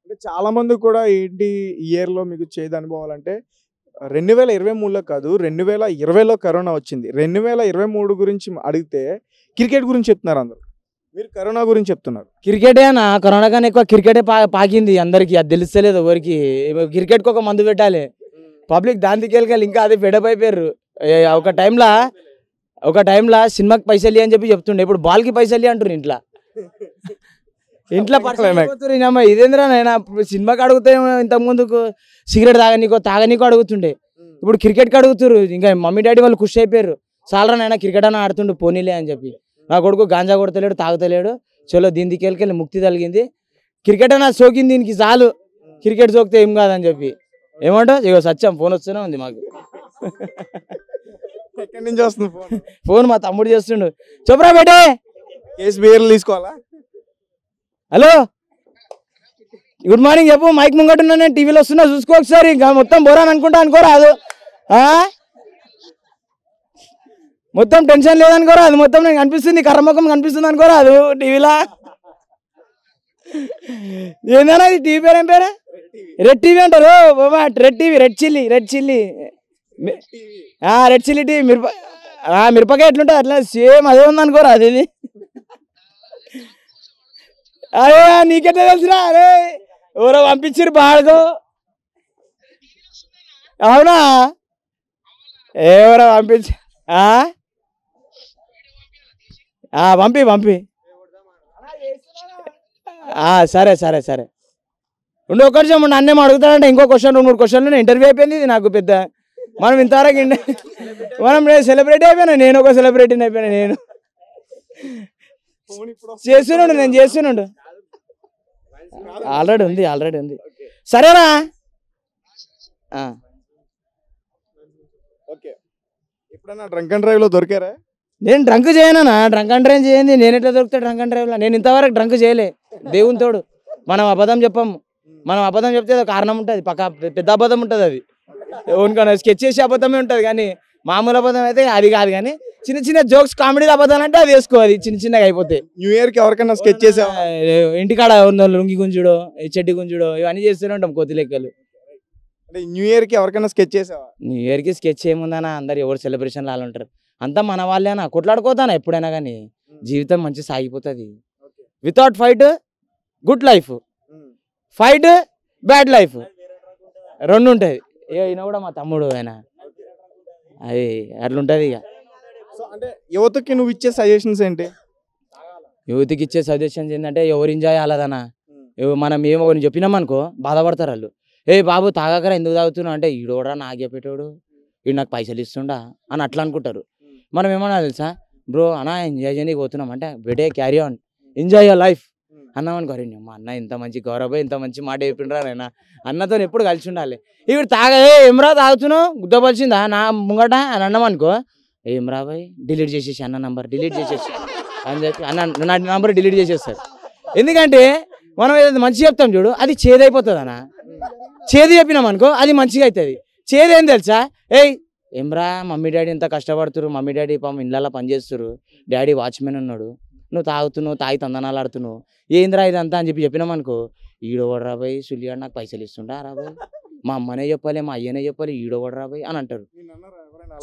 అంటే చాలా మంది కూడా ఏంటి ఈ ఇయర్‌లో మీకు చేదు అనుభవాలంటే 2023లో కాదు 2020లో కరోనా వచ్చింది. 2023 గురించి అడిగితే క్రికెట్ గురించి చెప్తున్నారు అందరూ. మీరు కరోనా గురించి చెప్తున్నారు. క్రికెటే అన్న కరోనా కన్నా ఎక్కువ క్రికెటే పాకింది అందరికి. అది తెలుస్తలేదు ఎవరికి. క్రికెట్కి ఒక మందు పెట్టాలి. పబ్లిక్ దానికి వెళ్ళి ఇంకా అది ఫెడప్ అయిపోయారు. ఒక టైంలో సినిమాకి పైసలు అని చెప్పి చెప్తుండే. ఇప్పుడు బాల్కి పైసలు అంటారు ఇంట్లో. ఇంట్లో పర్సనల్ ఇదేంద్రా నేను సినిమాకి అడుగుతా ఇంతకుముందుకు సిగరెట్ తాగనీకో అడుగుతుండే. ఇప్పుడు క్రికెట్కి అడుగుతారు. ఇంకా మమ్మీ డాడీ వాళ్ళు ఖుషి అయిపోయారు. చాలరా నైనా క్రికెట్ అన్న ఆడుతుండే పోనీలే అని చెప్పి. నా కొడుకు గాంజా కొడతలేడు, తాగుతలేడు, చలో దీనికి వెళ్ళి ముక్తి కలిగింది. క్రికెట్ అన్న సోకింది దీనికి చాలు, క్రికెట్ సోకితే ఏం కాదని చెప్పి. ఏమంటావు? ఇగో సత్యం ఫోన్ వస్తూనే ఉంది మాకు. ఎక్కడి నుంచి వస్తుంది ఫోన్ మా తమ్ముడు చేస్తుండు. చెప్పురా బేటే, కేసు బియర్లు తీసుకోవాలా? హలో గుడ్ మార్నింగ్ చెప్పు. మైక్ ముంగట్టున్నా, నేను టీవీలో వస్తున్నా చూసుకో ఒకసారి. ఇంకా మొత్తం బోరాన్ అనుకుంటా అనుకోరాదు. మొత్తం టెన్షన్ లేదనుకోరా, అది మొత్తం నేను కనిపిస్తుంది, కర్రముఖం కనిపిస్తుంది అనుకోరా అది టీవీలో. ఏందన్నా ఇది టీవీ పేరు? ఏం పేరు? రెడ్ టీవీ అంటారు బాబా. Red TV, red chilli red chilli TV. మిరపకాయ ఎట్లుంటుంది అట్లా సేమ్ అదే ఉంది అనుకోరా అది. అరే నీకెట్లా తెలుసురా? అరే ఎవరో పంపించారు బాడుకో. అవునా? ఎవరో పంపించి పంపి సరే సరే సరే ఉండి ఒక్క నిమిషం ఉండి. అన్నేమో అడుగుతాడంటే ఇంకో క్వశ్చన్ 2-3 క్వశ్చన్లు ఇంటర్వ్యూ అయిపోయింది. ఇది నాకు పెద్ద మనం ఇంతవరకు మనం సెలబ్రిటీ అయిపోయినా, నేను ఒక సెలబ్రిటీని అయిపోయినా. నేను చేస్తున్నాడు ఆల్రెడీ ఉంది. సరేనా? ఎప్పుడన్నా డ్రంక్ అండ్ డ్రైవ్ లో దొరికారా? నేను డ్రంక్ చేయనా? డ్రంక్ అండ్ డ్రైవ్ చేయండి. నేను ఎట్లా దొరుకుతా డ్రంక్ అండ్ డ్రైవ్లో? నేను ఇంతవరకు డ్రంక్ చేయలే. దేవుని తోడు. మనం అబద్ధం చెప్పాము. మనం అబద్ధం చెప్తే ఒక కారణం ఉంటుంది, పెద్ద అబద్ధం ఉంటుంది. అది ఓన్గా స్కెచ్ చేసే అబద్ధమే ఉంటుంది, కానీ మామూలు అబద్ధం అయితే అది కాదు. కానీ చిన్న చిన్న జోక్స్, కామెడీ అబద్ధాలు అంటే అది వేసుకోవాలి. చిన్న చిన్నగా అయిపోతాయి. న్యూ ఇయర్ కి ఎవరికైనా స్కెచ్ చేసావా? ఇంటికాడ లుంగి గుంజుడు, చెడ్డి గుంజుడు, ఇవన్నీ చేస్తూనే ఉంటాం కోతి లెక్కలు. అంటే న్యూ ఇయర్ కి ఎవరికైనా స్కెచ్ చేసావా? న్యూ ఇయర్ కి స్కెచ్ ఏముందన్నా, అందరు ఎవరు సెలబ్రేషన్ లాగా ఉంటారు. అంతా మన వాళ్ళేనా, కొట్లాడుకోతానా ఎప్పుడైనా. కానీ జీవితం మంచి సాగిపోతుంది. Without fight good life, fight bad life, రెండు ఉంటుంది. ఈయన కూడా మా తమ్ముడు, ఆయన అది అట్లుంటుంది. ఇక అంటే యువతకి నువ్వు ఇచ్చే సజెషన్స్ ఏంటి? యువతకి ఇచ్చే సజెషన్స్ ఏంటంటే, ఎవరు ఎంజాయ్ అవ్వలేదన్నా. మనం ఏమో కొన్ని చెప్పినామనుకో బాధపడతారు వాళ్ళు. బాబు తాగాకరా, ఎందుకు తాగుతున్నావు అంటే, ఈడోడరా నాకు చెప్పేటోడు, వీడు నాకు పైసలు ఇస్తుండా అని అట్లా అనుకుంటారు. మనం ఏమన్నా తెలుసా, బ్రో అన్నా ఎంజాయ్ చేయడానికి పోతున్నాం అంటే, బెటే carry on, enjoy your life అన్నామనుకో. మా అన్న ఇంత మంచి గౌరవ, ఇంత మంచి మాట చెప్పిండ్రా నాయన, అన్నతో ఎప్పుడు కలిసి ఉండాలి. ఇప్పుడు ఏమ్రా తాగుతున్నావు, గుద్దపలిచిందా నా ముంగట అని అన్నామనుకో, ఏమ్రా బాయ్ డిలీట్ చేసేసి అన్న నంబర్ డిలీట్ చేసేసి అని చెప్పి అన్న నా నంబర్ డిలీట్ చేసేస్తారు. ఎందుకంటే మనం ఏదైతే మంచి చెప్తాం చూడు, అది చేదైపోతుంది అన్న. చేదు చెప్పినాం అనుకో అది మంచిగా అవుతుంది. చేదు ఏం తెలుసా, ఏమ్రా మమ్మీ డాడీ ఎంత కష్టపడుతున్నారు, మమ్మీ డాడీ పాపం ఇళ్ళల్లో పనిచేస్తారు, డాడీ వాచ్మెన్ ఉన్నాడు, నువ్వు తాగుతున్నావు, తాగి తందనాలు ఆడుతున్నావు, ఏంద్రా ఇదంతా అని చెప్పినాం అనుకో, ఈడోవడు రాబాయ్ సులియాడు నాకు పైసలు ఇస్తుండా రాబాయ్, మా అమ్మనే చెప్పాలి, మా అయ్యనే చెప్పాలి, ఈడోవడు రాబాయ్ అని అంటారు.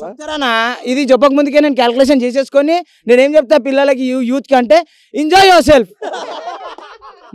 చెప్తారా? ఇది చెప్పక ముందుకే నేను క్యాల్కులేషన్ చేసేసుకొని నేనేం చెప్తా పిల్లలకి, యూత్కి అంటే, ఎంజాయ్ యువర్ సెల్ఫ్.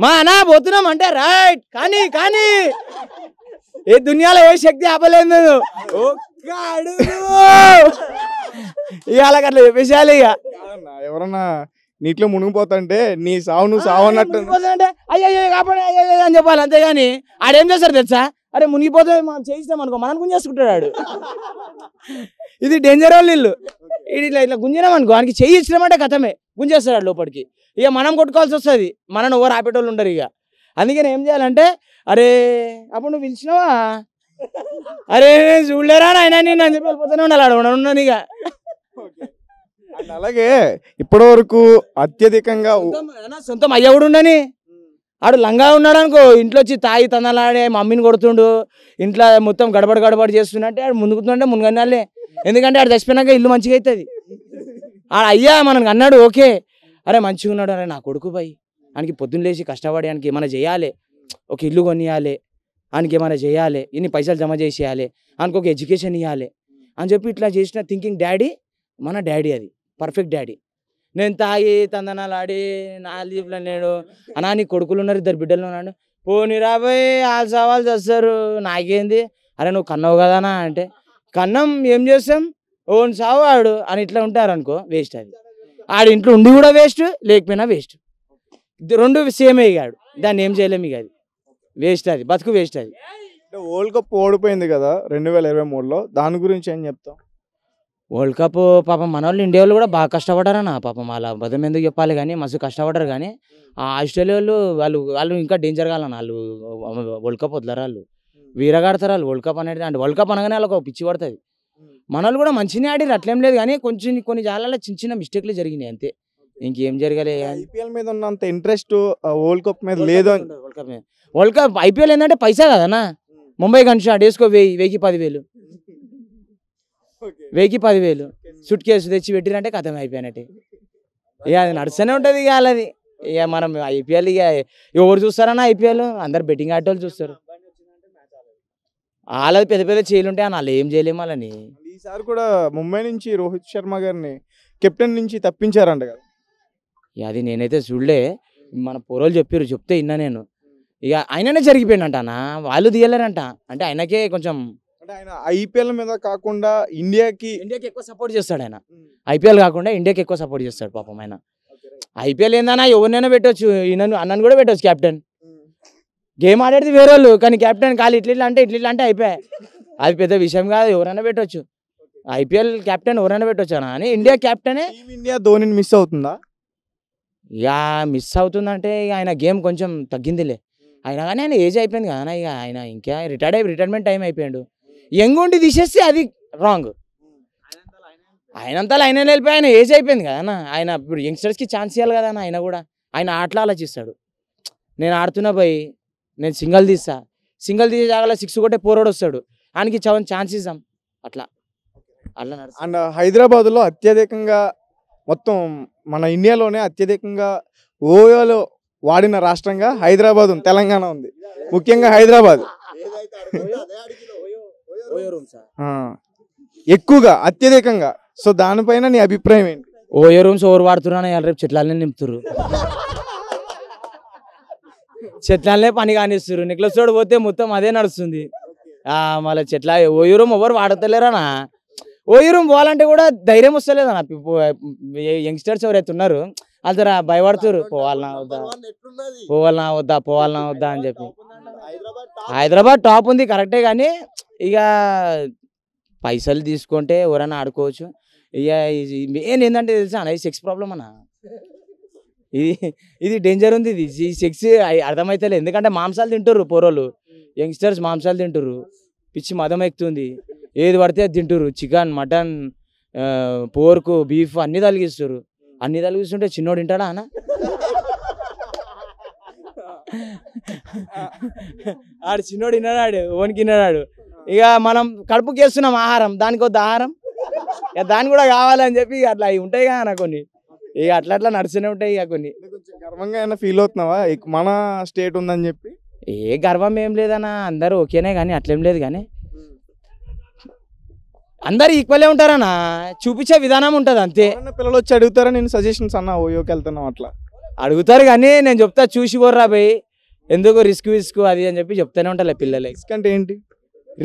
మా అన్నా పోతున్నాం అంటే రైట్, కానీ కానీ ఏ దునియాలో ఏ శక్తి ఆపలేదు. ఒక్క అడుగు ఇవాళ అట్లా చెప్పేసేయాలి. ఇక ఎవరన్నా నీటిలో మునిగిపోతుంటే నీ సావు నువ్వు సావు అన్నట్టు అంటే అయ్యో కాపాడు అయ్యో అని చెప్పాలి, అంతేగాని ఆడేం చేస్తారు తెలుసా, అరే మునిగిపోతే మనం చేయిస్తాం అనుకో, మనం గుంజేసుకుంటాడు ఆడు. ఇది డేంజర్ వాళ్ళు ఇల్లు. ఇది ఇట్లా ఇట్లా గుంజినాం అనుకో, ఆయనకి చెయ్యి ఇచ్చినామంటే కథమే, గుంజేస్తాడు లోపలికి. ఇక మనం కొట్టుకోవాల్సి వస్తుంది, మనను ఎవరు ఆపేటోళ్ళు ఉండరు. ఇక అందుకని ఏం చేయాలంటే, అరే అప్పుడు నువ్వు పిలిచినావా, అరే చూడలేరా నాయన నేను అని చెప్పి వెళ్ళిపోతూనే ఉండాలి, ఆడ ఉన్నాను. ఇక అలాగే ఇప్పటి వరకు అత్యధికంగా సొంతం అయ్య కూడా ఉండని, ఆడు లంగా ఉన్నాడు అనుకో, ఇంట్లో వచ్చి తాయి తందలాడే మమ్మీని కొడుతుండు, ఇంట్లో మొత్తం గడబడి చేస్తున్నట్టే ఆడు ముందుకుతుంటే ముందుకన్నాలే. ఎందుకంటే ఆడు చచ్చిపోయినాక ఇల్లు మంచిగా అవుతుంది. ఆడ అయ్యా మనకు అన్నాడు ఓకే, అరే మంచిగా ఉన్నాడు, అరే నా కొడుకు పోయి ఆయనకి పొద్దున్న లేచి కష్టపడి ఆయనకి ఏమైనా చేయాలి, ఒక ఇల్లు కొనియాలి, ఆయనకి ఏమైనా చేయాలి, ఇన్ని పైసలు జమ చేసేయాలి, ఆయనకు ఒక ఎడ్యుకేషన్ ఇవ్వాలి అని చెప్పి ఇట్లా చేసిన థింకింగ్ డాడీ, మన డాడీ అది పర్ఫెక్ట్ డాడీ. నేను తాగి తందనాలు ఆడి నా లీఫ్లో నేను అన్నా నీ కొడుకులు ఉన్నారు, 2 బిడ్డలు ఉన్నాడు, పోనీ రాబోయే వాళ్ళు సవాళ్ళు చేస్తారు, నాకేంది, అరే నువ్వు కన్నావు కదనా అంటే కన్నం ఏం చేస్తాం, ఓన్ సావు ఆడు అని ఇట్లా ఉంటారు అనుకో, వేస్ట్ అది. ఆడు ఇంట్లో ఉండి కూడా వేస్ట్, లేకపోయినా వేస్ట్, 2 సేమ్ అయ్యాడు, దాన్ని ఏం చేయలేము, ఇక అది వేస్ట్, అది బతుకు వేస్ట్ అది. వరల్డ్ కప్ ఓడిపోయింది కదా 2023లో, దాని గురించి ఏం చెప్తాం? వరల్డ్ కప్ పాపం మన వాళ్ళు ఇండియా వాళ్ళు కూడా బాగా కష్టపడ్డారన్న, పాపం వాళ్ళ అబద్ధం ఎందుకు చెప్పాలి కానీ మస్తు కష్టపడ్డారు. కానీ ఆ ఆస్ట్రేలియా వాళ్ళు వాళ్ళు ఇంకా డేంజర్ కావాలన్న, వాళ్ళు వరల్డ్ కప్ వదలరు, వాళ్ళు వీరగాడతారు వాళ్ళు. వరల్డ్ కప్ అనేది అంటే వరల్డ్ కప్ అనగానే వాళ్ళకి ఒక పిచ్చి పడుతుంది. మన వాళ్ళు కూడా మంచిగా ఆడిరు, అట్లేం లేదు, కానీ కొన్ని జాలలో చిన్న చిన్న మిస్టేక్లు జరిగినాయి అంతే, ఇంకేం జరగలే. ఐపీఎల్ మీద ఉన్నంత ఇంట్రెస్ట్ వరల్డ్ కప్ మీద లేదు. వరల్డ్ కప్ ఐపీఎల్ ఏంటంటే పైసా కదన్నా, ముంబై గన్ షాట్ వేసుకో 1000 10,000 10,000 సుట్ కేసు తెచ్చి పెట్టిరంటే కథం అయిపోయినట్టే, ఇక అది నడుస్తూనే ఉంటుంది. ఇక వాళ్ళది ఇక మనం ఐపీఎల్ ఇక ఎవరు చూస్తారన్నా, ఐపీఎల్ అందరు బెట్టింగ్ ఆటోళ్ళు చూస్తారు. వాళ్ళది పెద్ద పెద్ద చేయలు ఉంటాయి అని వాళ్ళు ఏం చేయలేము వాళ్ళని. ఈసారి కూడా ముంబై నుంచి రోహిత్ శర్మ గారిని కెప్టెన్ నుంచి తప్పించారంట కదా. ఇక అది నేనైతే చూడలే, మన పూర్వలు చెప్తే విన్నా నేను. ఇక ఆయననే జరిగిపోయినట్ట అన్న, వాళ్ళు తీయలేరంట, అంటే ఆయనకే కొంచెం అంటే ఆయన ఐపీఎల్ మీద కాకుండా ఇండియాకి ఎక్కువ సపోర్ట్ చేస్తాడు ఆయన. ఐపీఎల్ కాకుండా ఇండియాకి ఎక్కువ సపోర్ట్ చేస్తాడు పాపం ఆయన. ఐపీఎల్ ఏందన్నా ఎవరినైనా పెట్టవచ్చు, అన్నను కూడా పెట్టవచ్చు కెప్టెన్. గేమ్ ఆడేది వేరే వాళ్ళు, కానీ కెప్టెన్ కాలు ఇట్లా అంటే అయిపోయాయి, అది పెద్ద విషయం కాదు, ఎవరైనా పెట్టవచ్చు. ఐపీఎల్ కెప్టెన్ ఎవరైనా పెట్టవచ్చు అన్న, అని ఇండియా కెప్టెనే. ఇండియా ధోనిని మిస్ అవుతుందా? ఇక మిస్ అవుతుందంటే ఇక ఆయన గేమ్ కొంచెం తగ్గిందిలే, అయినా కానీ ఆయన ఏజ్ అయిపోయింది కదా, ఇక ఆయన ఇంకా రిటైర్మెంట్ టైం అయిపోయాడు. యంగ్ ఉండి తీసేస్తే అది రాంగ్, ఆయనంతా ఆయన వెళ్ళిపోయి ఆయన ఏజ్ అయిపోయింది కదా అన్న. ఆయన ఇప్పుడు యంగ్స్టర్స్కి ఛాన్స్ ఇవ్వాలి కదా అన్న, ఆయన కూడా ఆయన ఆటలు ఆలోచిస్తాడు. నేను ఆడుతున్నా పోయి నేను సింగిల్ తీసే జాగాలో 6 కొట్టే పోరాడు వస్తాడు, ఆయనకి ఛాన్స్ ఇస్తాం, అట్లా నడుస్తుంది. అండ్ హైదరాబాద్లో అత్యధికంగా మొత్తం మన ఇండియాలోనే అత్యధికంగా ఓయోలో వాడిన రాష్ట్రంగా హైదరాబాద్ ఉంది, తెలంగాణ ఉంది, ముఖ్యంగా హైదరాబాద్ ఎక్కువగా అత్యధికంగా. సో దానిపైన నీ అభిప్రాయం ఏంటి? ఓయో రూమ్స్ ఎవరు వాడుతున్నా రేపు చెట్లనే నింపుతురు, చెట్లనే పని కానిస్తారు, నెక్లెస్ రోడ్ పోతే మొత్తం అదే నడుస్తుంది. మళ్ళీ చెట్ల ఓయో రూమ్ ఎవరు వాడతలేరనా, ఓయో రూమ్ పోవాలంటే కూడా ధైర్యం వస్తలేదన్న. యంగ్స్టర్స్ ఎవరైతే ఉన్నారు వాళ్ళు భయపడుతురు, పోవాలనా వద్దా అని చెప్పి. హైదరాబాద్ టాప్ ఉంది కరెక్టే, కానీ ఇక పైసలు తీసుకుంటే ఎవరైనా ఆడుకోవచ్చు. ఇక మెయిన్ ఏంటంటే తెలుసా అన్న, ఈ సెక్స్ ప్రాబ్లం అన్న, ఇది డేంజర్ ఉంది. ఈ సెక్స్ అర్థమవుతలేదు, ఎందుకంటే మాంసాలు తింటుర్రు పోరోళ్ళు, యంగ్స్టర్స్ మాంసాలు తింటుర్రు, పిచ్చి మదం ఎక్కుతుంది, ఏది పడితే అది తింటుర్రు, చికెన్ మటన్ పోర్కు బీఫ్ అన్నీ తలిగిస్తారు. అన్నీ తలిగిస్తుంటే చిన్నోడు తింటాడా అన్న? ఆడు చిన్నోడు తిన్నాడు, ఓనికి తిన్నాడు. ఇక మనం కడుపుకి వేస్తున్నాం ఆహారం, దానికి వద్ద ఆహారం, ఇక దాన్ని కూడా కావాలని చెప్పి అట్లా అవి ఉంటాయి కదా కొన్ని, ఇక అట్లా నడుస్తూనే ఉంటాయి. ఇక కొన్ని గర్వంగా ఏమైనా ఫీల్ అవుతున్నావా మన స్టేట్ ఉందని చెప్పి? ఏ గర్వం ఏం లేదన్నా, అందరూ ఓకేనే, కానీ అట్లేం లేదు, కానీ అందరు ఈక్వలే ఉంటారన్నా, చూపించే విధానం ఉంటుంది అంతే. పిల్లలు వచ్చి అడుగుతారా నేను సజెషన్స్ అన్న ఓయోకి వెళ్తున్నాం అట్లా అడుగుతారు, కానీ నేను చెప్తా చూసి పోర్రా పోయి, ఎందుకు రిస్క్ అది అని చెప్పి చెప్తూనే ఉంటారు పిల్లలు. రిస్క్ అంటే ఏంటి?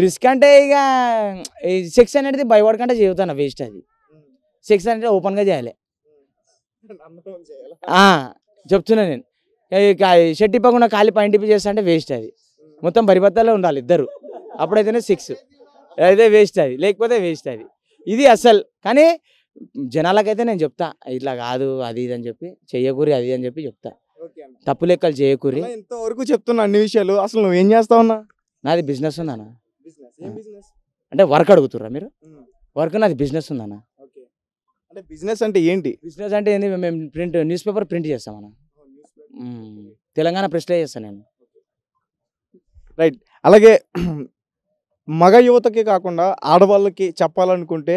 రిస్క్ అంటే ఇక సెక్స్ అనేది భయపడకంటే చెబుతాను, వేస్ట్ అది. సెక్స్ అంటే ఓపెన్గా చేయాలి, చెప్తున్నా నేను. షర్ట్ ఇప్పకుండా కాలి పైన టిప్పి చేస్తా అంటే వేస్ట్ అది, మొత్తం బరిబత్తాలో ఉండాలి ఇద్దరు, అప్పుడైతేనే సెక్స్, అయితే వేస్ట్ అది, లేకపోతే వేస్ట్ అది. ఇది అసలు. కానీ జనాలకైతే నేను చెప్తా ఇట్లా కాదు అది ఇది అని చెప్పి, చెయ్యకూరి అది అని చెప్పి చెప్తా, తప్పు లెక్కలు చేయకూరి. ఇంతవరకు చెప్తున్నా అన్ని విషయాలు, అసలు నువ్వేం చేస్తావున్నా? నాది బిజినెస్ ఉందన్న. అంటే వర్క్ అడుగుతుర్రా మీరు? వర్క్ నాది బిజినెస్ ఉందన్న. అంటే బిజినెస్ అంటే ఏంటి? బిజినెస్ అంటే ఏంది, మేము న్యూస్ పేపర్ ప్రింట్ చేస్తామన్న, తెలంగాణ ప్రెస్లో చేస్తాను నేను. రైట్. అలాగే మగ యువతకి కాకుండా ఆడవాళ్ళకి చెప్పాలనుకుంటే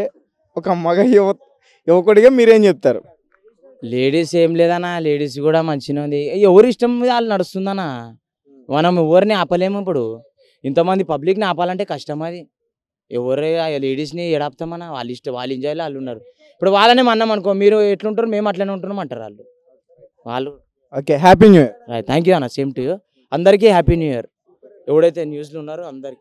ఒక మగ యువకుడిగా మీరేం చెప్తారు? లేడీస్ ఏం లేదన్నా, లేడీస్ కూడా మంచిగా ఉంది, ఎవరు ఇష్టం వాళ్ళు నడుస్తుందన్నా. మనం ఎవరిని ఆపలేము. ఇప్పుడు ఇంతమంది పబ్లిక్ని ఆపాలంటే కష్టం అది. ఎవరే లేడీస్ని ఎడాపుతామన్నా వాళ్ళ ఇష్టం, వాళ్ళు ఎంజాయ్లో వాళ్ళు ఉన్నారు. ఇప్పుడు వాళ్ళనే అన్నాం అనుకో, మీరు ఎట్లుంటారు మేము అట్లనే ఉంటున్నాం అంటారు వాళ్ళు. Okay, happy new year. Thank you అన్న, సేమ్ టు యూ. అందరికీ హ్యాపీ న్యూ ఇయర్. ఎవడైతే న్యూస్లో ఉన్నారో అందరికీ.